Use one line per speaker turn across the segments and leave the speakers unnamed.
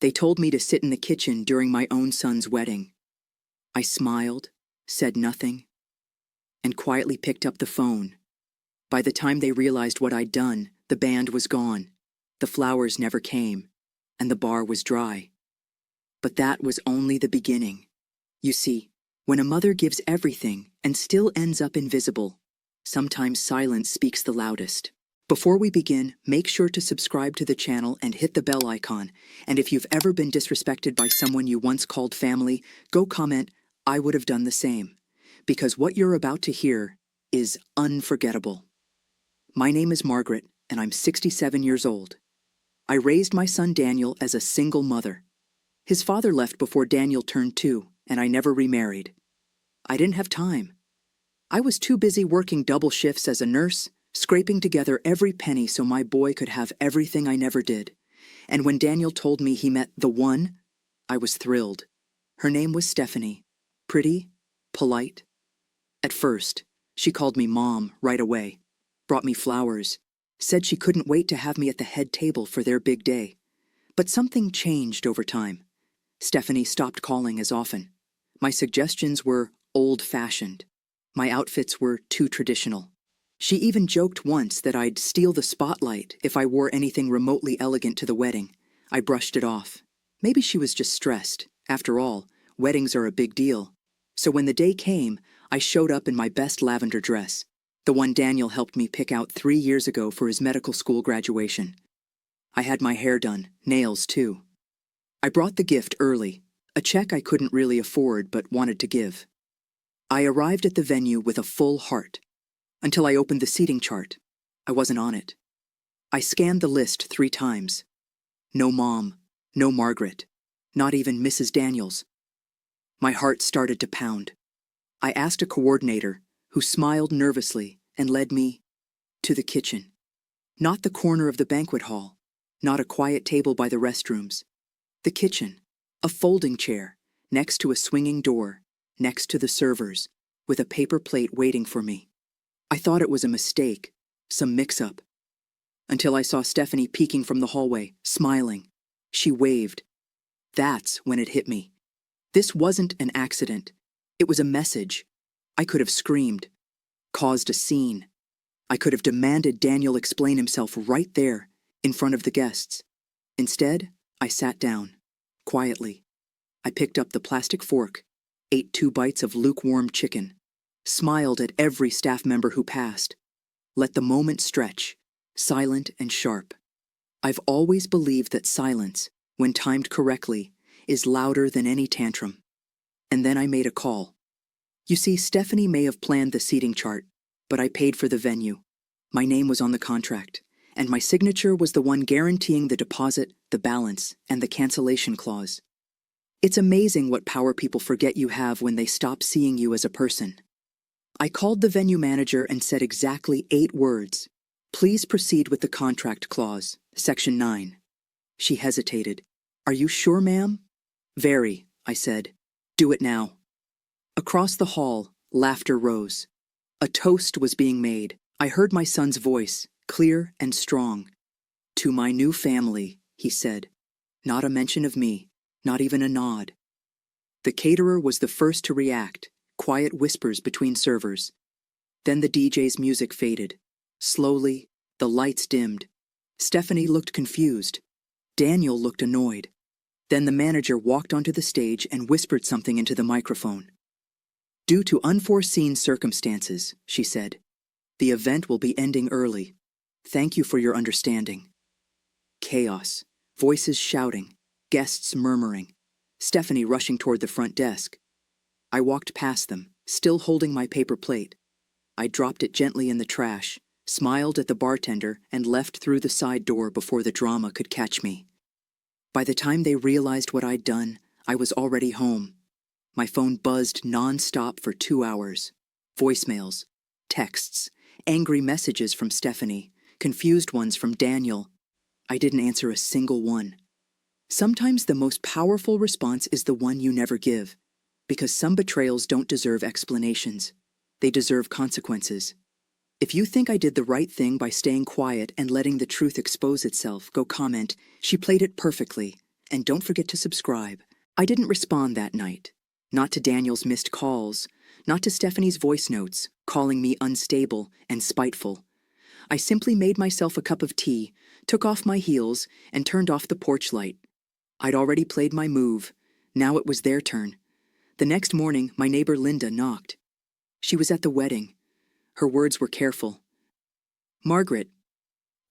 They told me to sit in the kitchen during my own son's wedding. I smiled, said nothing, and quietly picked up the phone. By the time they realized what I'd done, the band was gone, the flowers never came, and the bar was dry. But that was only the beginning. You see, when a mother gives everything and still ends up invisible, sometimes silence speaks the loudest. Before we begin, make sure to subscribe to the channel and hit the bell icon. And if you've ever been disrespected by someone you once called family, go comment, "I would have done the same." Because what you're about to hear is unforgettable. My name is Margaret, and I'm 67 years old. I raised my son Daniel as a single mother. His father left before Daniel turned 2, and I never remarried. I didn't have time. I was too busy working double shifts as a nurse, scraping together every penny so my boy could have everything I never did. And when Daniel told me he met the one, I was thrilled. Her name was Stephanie. Pretty, polite. At first, she called me Mom right away, brought me flowers, said she couldn't wait to have me at the head table for their big day. But something changed over time. Stephanie stopped calling as often. My suggestions were old-fashioned. My outfits were too traditional. She even joked once that I'd steal the spotlight if I wore anything remotely elegant to the wedding. I brushed it off. Maybe she was just stressed. After all, weddings are a big deal. So when the day came, I showed up in my best lavender dress, the one Daniel helped me pick out 3 years ago for his medical school graduation. I had my hair done, nails too. I brought the gift early, a check I couldn't really afford but wanted to give. I arrived at the venue with a full heart. Until I opened the seating chart, I wasn't on it. I scanned the list 3 times. No Mom, no Margaret, not even Mrs. Daniels. My heart started to pound. I asked a coordinator, who smiled nervously and led me to the kitchen. Not the corner of the banquet hall, not a quiet table by the restrooms. The kitchen, a folding chair, next to a swinging door, next to the servers, with a paper plate waiting for me. I thought it was a mistake, some mix-up, until I saw Stephanie peeking from the hallway, smiling. She waved. That's when it hit me. This wasn't an accident. It was a message. I could have screamed, caused a scene. I could have demanded Daniel explain himself right there, in front of the guests. Instead, I sat down, quietly. I picked up the plastic fork, ate 2 bites of lukewarm chicken, smiled at every staff member who passed. Let the moment stretch, silent and sharp. I've always believed that silence, when timed correctly, is louder than any tantrum. And then I made a call. You see, Stephanie may have planned the seating chart, but I paid for the venue. My name was on the contract, and my signature was the one guaranteeing the deposit, the balance, and the cancellation clause. It's amazing what power people forget you have when they stop seeing you as a person. I called the venue manager and said exactly 8 words. "Please proceed with the contract clause, Section 9. She hesitated. "Are you sure, ma'am?" "Very," I said. "Do it now." Across the hall, laughter rose. A toast was being made. I heard my son's voice, clear and strong. "To my new family," he said. Not a mention of me, not even a nod. The caterer was the first to react. Quiet whispers between servers. Then the DJ's music faded. Slowly, the lights dimmed. Stephanie looked confused. Daniel looked annoyed. Then the manager walked onto the stage and whispered something into the microphone. "Due to unforeseen circumstances," she said, "the event will be ending early. Thank you for your understanding." Chaos. Voices shouting. Guests murmuring. Stephanie rushing toward the front desk. I walked past them, still holding my paper plate. I dropped it gently in the trash, smiled at the bartender, and left through the side door before the drama could catch me. By the time they realized what I'd done, I was already home. My phone buzzed non-stop for 2 hours. Voicemails, texts, angry messages from Stephanie, confused ones from Daniel. I didn't answer a single one. Sometimes the most powerful response is the one you never give. Because some betrayals don't deserve explanations. They deserve consequences. If you think I did the right thing by staying quiet and letting the truth expose itself, go comment, "She played it perfectly," and don't forget to subscribe. I didn't respond that night. Not to Daniel's missed calls, not to Stephanie's voice notes, calling me unstable and spiteful. I simply made myself a cup of tea, took off my heels, and turned off the porch light. I'd already played my move. Now it was their turn. The next morning, my neighbor Linda knocked. She was at the wedding. Her words were careful. "Margaret,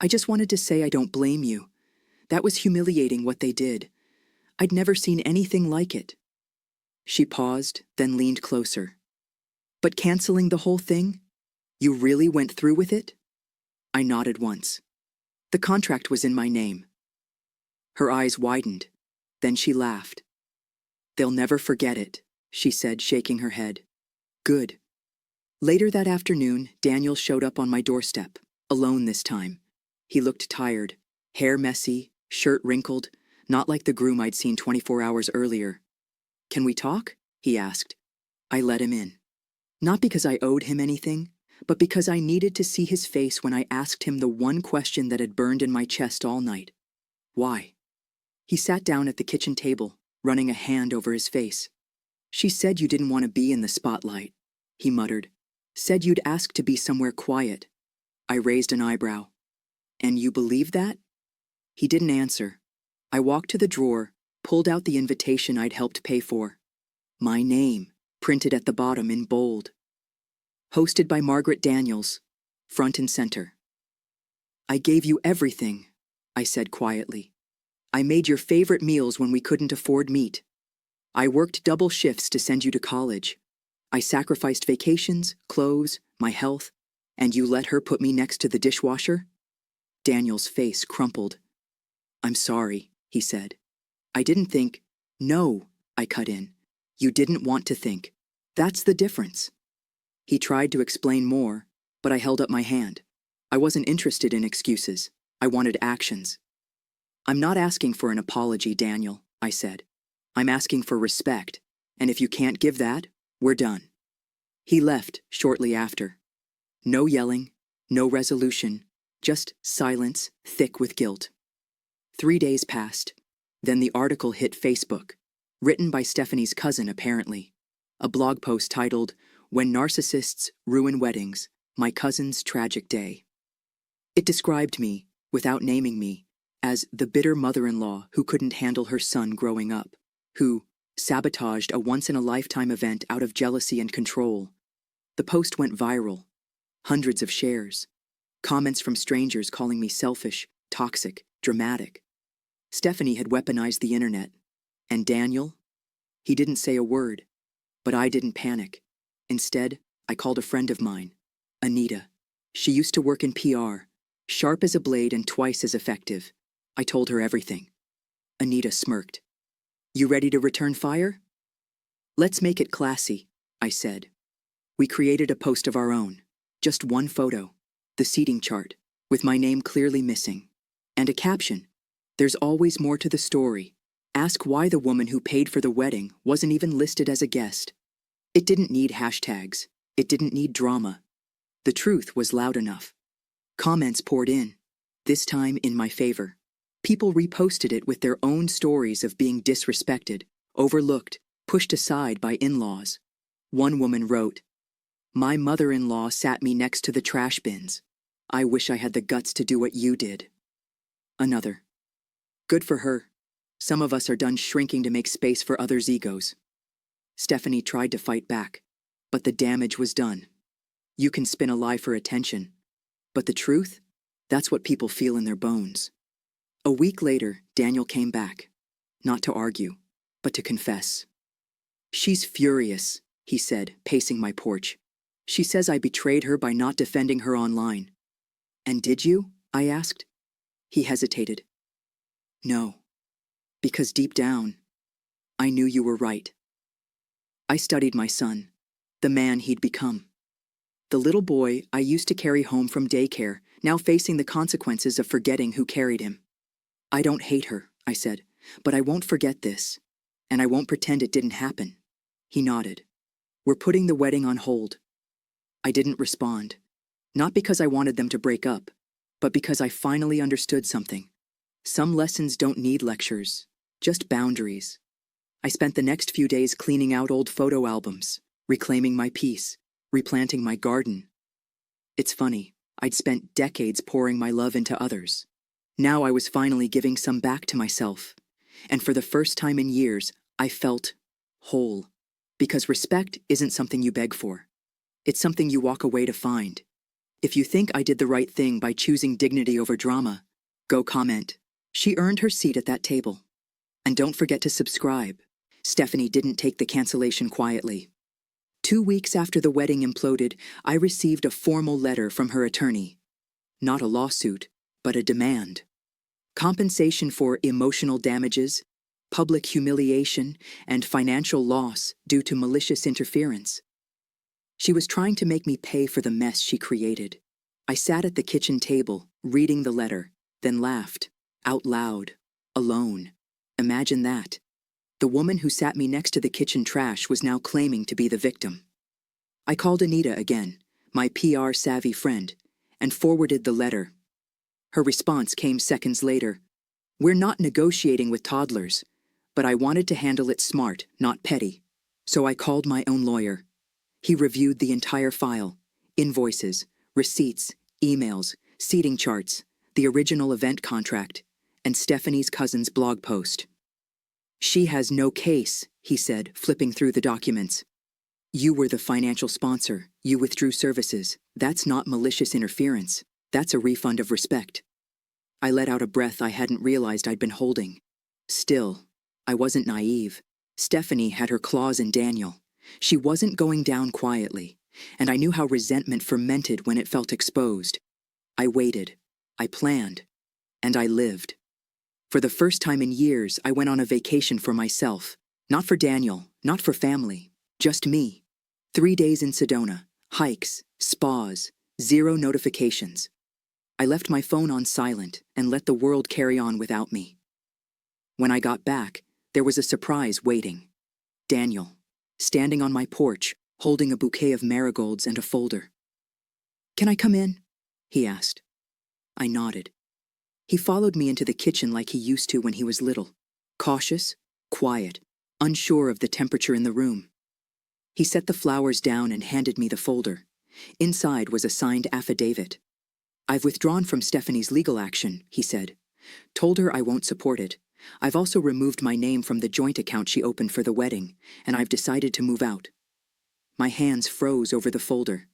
I just wanted to say I don't blame you. That was humiliating what they did. I'd never seen anything like it." She paused, then leaned closer. "But canceling the whole thing? You really went through with it?" I nodded once. The contract was in my name. Her eyes widened. Then she laughed. "They'll never forget it," she said, shaking her head. "Good." Later that afternoon, Daniel showed up on my doorstep, alone this time. He looked tired, hair messy, shirt wrinkled, not like the groom I'd seen 24 hours earlier. "Can we talk?" he asked. I let him in. Not because I owed him anything, but because I needed to see his face when I asked him the one question that had burned in my chest all night. Why? He sat down at the kitchen table, running a hand over his face. "She said you didn't want to be in the spotlight," he muttered. "Said you'd ask to be somewhere quiet." I raised an eyebrow. "And you believe that?" He didn't answer. I walked to the drawer, pulled out the invitation I'd helped pay for. My name, printed at the bottom in bold. Hosted by Margaret Daniels, front and center. "I gave you everything," I said quietly. "I made your favorite meals when we couldn't afford meat. I worked double shifts to send you to college. I sacrificed vacations, clothes, my health, and you let her put me next to the dishwasher?" Daniel's face crumpled. "I'm sorry," he said. "I didn't think—" "No," I cut in. "You didn't want to think. That's the difference." He tried to explain more, but I held up my hand. I wasn't interested in excuses. I wanted actions. "I'm not asking for an apology, Daniel," I said. "I'm asking for respect, and if you can't give that, we're done." He left shortly after. No yelling, no resolution, just silence thick with guilt. 3 days passed. Then the article hit Facebook, written by Stephanie's cousin apparently. A blog post titled, "When Narcissists Ruin Weddings, My Cousin's Tragic Day." It described me, without naming me, as the bitter mother-in-law who couldn't handle her son growing up, who sabotaged a once-in-a-lifetime event out of jealousy and control. The post went viral. Hundreds of shares. Comments from strangers calling me selfish, toxic, dramatic. Stephanie had weaponized the internet. And Daniel? He didn't say a word. But I didn't panic. Instead, I called a friend of mine, Anita. She used to work in PR, sharp as a blade and twice as effective. I told her everything. Anita smirked. "You ready to return fire?" "Let's make it classy," I said. We created a post of our own. Just one photo, the seating chart, with my name clearly missing. And a caption, "There's always more to the story. Ask why the woman who paid for the wedding wasn't even listed as a guest." It didn't need hashtags. It didn't need drama. The truth was loud enough. Comments poured in, this time in my favor. People reposted it with their own stories of being disrespected, overlooked, pushed aside by in-laws. One woman wrote, "My mother-in-law sat me next to the trash bins. I wish I had the guts to do what you did." Another, "Good for her. Some of us are done shrinking to make space for others' egos." Stephanie tried to fight back, but the damage was done. You can spin a lie for attention, but the truth? That's what people feel in their bones. A week later, Daniel came back, not to argue, but to confess. "She's furious," he said, pacing my porch. "She says I betrayed her by not defending her online." "And did you?" I asked. He hesitated. "No, because deep down, I knew you were right." I studied my son, the man he'd become. The little boy I used to carry home from daycare, now facing the consequences of forgetting who carried him. "I don't hate her," I said, "but I won't forget this, and I won't pretend it didn't happen." He nodded. "We're putting the wedding on hold." I didn't respond, not because I wanted them to break up, but because I finally understood something. Some lessons don't need lectures. Just boundaries. I spent the next few days cleaning out old photo albums, reclaiming my peace, replanting my garden. It's funny, I'd spent decades pouring my love into others. Now I was finally giving some back to myself. And for the first time in years, I felt whole. Because respect isn't something you beg for. It's something you walk away to find. If you think I did the right thing by choosing dignity over drama, go comment. She earned her seat at that table. And don't forget to subscribe. Stephanie didn't take the cancellation quietly. 2 weeks after the wedding imploded, I received a formal letter from her attorney. Not a lawsuit, but a demand. Compensation for emotional damages, public humiliation, and financial loss due to malicious interference. She was trying to make me pay for the mess she created. I sat at the kitchen table, reading the letter, then laughed, out loud, alone. Imagine that. The woman who sat me next to the kitchen trash was now claiming to be the victim. I called Anita again, my PR-savvy friend, and forwarded the letter. Her response came seconds later. We're not negotiating with toddlers, but I wanted to handle it smart, not petty. So I called my own lawyer. He reviewed the entire file, invoices, receipts, emails, seating charts, the original event contract, and Stephanie's cousin's blog post. She has no case, he said, flipping through the documents. You were the financial sponsor. You withdrew services. That's not malicious interference. That's a refund of respect. I let out a breath I hadn't realized I'd been holding. Still, I wasn't naive. Stephanie had her claws in Daniel. She wasn't going down quietly, and I knew how resentment fermented when it felt exposed. I waited. I planned. And I lived. For the first time in years, I went on a vacation for myself. Not for Daniel, not for family, just me. 3 days in Sedona, hikes, spas, 0 notifications. I left my phone on silent and let the world carry on without me. When I got back, there was a surprise waiting. Daniel, standing on my porch, holding a bouquet of marigolds and a folder. Can I come in? He asked. I nodded. He followed me into the kitchen like he used to when he was little. Cautious, quiet, unsure of the temperature in the room. He set the flowers down and handed me the folder. Inside was a signed affidavit. I've withdrawn from Stephanie's legal action, he said. Told her I won't support it. I've also removed my name from the joint account she opened for the wedding, and I've decided to move out. My hands froze over the folder.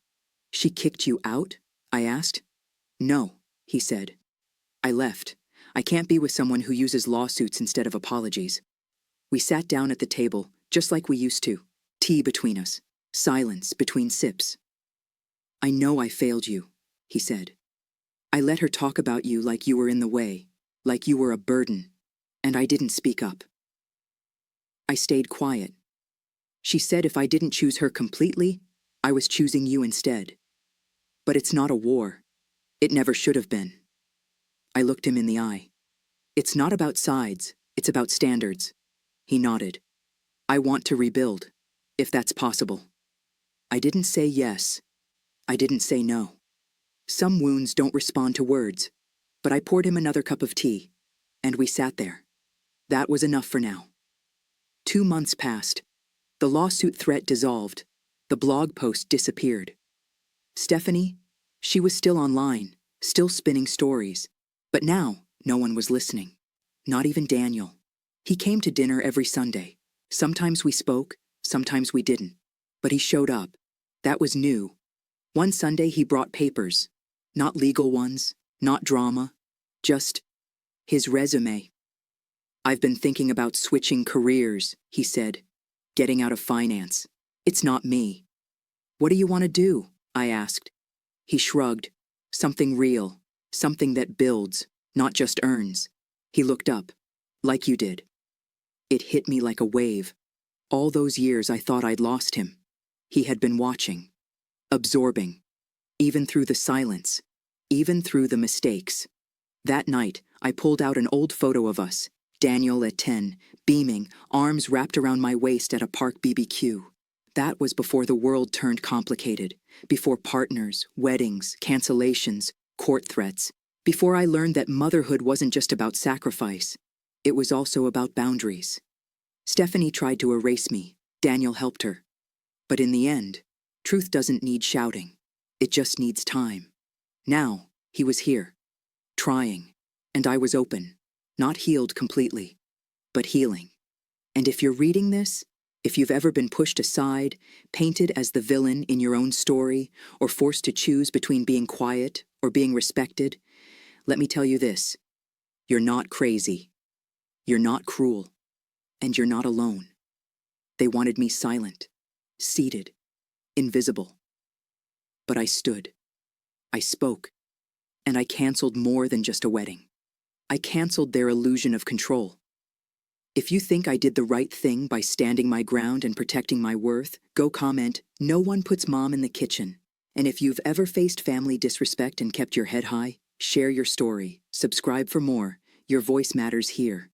She kicked you out? I asked. No, he said. I left. I can't be with someone who uses lawsuits instead of apologies. We sat down at the table, just like we used to. Tea between us. Silence between sips. I know I failed you, he said. I let her talk about you like you were in the way, like you were a burden, and I didn't speak up. I stayed quiet. She said if I didn't choose her completely, I was choosing you instead. But it's not a war. It never should have been. I looked him in the eye. It's not about sides, it's about standards. He nodded. I want to rebuild, if that's possible. I didn't say yes. I didn't say no. Some wounds don't respond to words, but I poured him another cup of tea, and we sat there. That was enough for now. 2 months passed. The lawsuit threat dissolved. The blog post disappeared. Stephanie, she was still online, still spinning stories. But now, no one was listening. Not even Daniel. He came to dinner every Sunday. Sometimes we spoke, sometimes we didn't. But he showed up. That was new. One Sunday he brought papers. Not legal ones, not drama. Just his resume. I've been thinking about switching careers, he said. Getting out of finance. It's not me. What do you want to do? I asked. He shrugged. Something real. Something that builds, not just earns. He looked up, like you did. It hit me like a wave. All those years I thought I'd lost him. He had been watching, absorbing, even through the silence, even through the mistakes. That night, I pulled out an old photo of us, Daniel at 10, beaming, arms wrapped around my waist at a park BBQ. That was before the world turned complicated, before partners, weddings, cancellations, court threats, before I learned that motherhood wasn't just about sacrifice. It was also about boundaries. Stephanie tried to erase me. Daniel helped her. But in the end, truth doesn't need shouting. It just needs time. Now, he was here, trying, and I was open, not healed completely, but healing. And if you're reading this, if you've ever been pushed aside, painted as the villain in your own story, or forced to choose between being quiet or being respected, let me tell you this: you're not crazy, you're not cruel, and you're not alone. They wanted me silent, seated, invisible. But I stood, I spoke, and I canceled more than just a wedding. I canceled their illusion of control. If you think I did the right thing by standing my ground and protecting my worth, go comment, "No one puts mom in the kitchen." And if you've ever faced family disrespect and kept your head high, share your story, subscribe for more. Your voice matters here.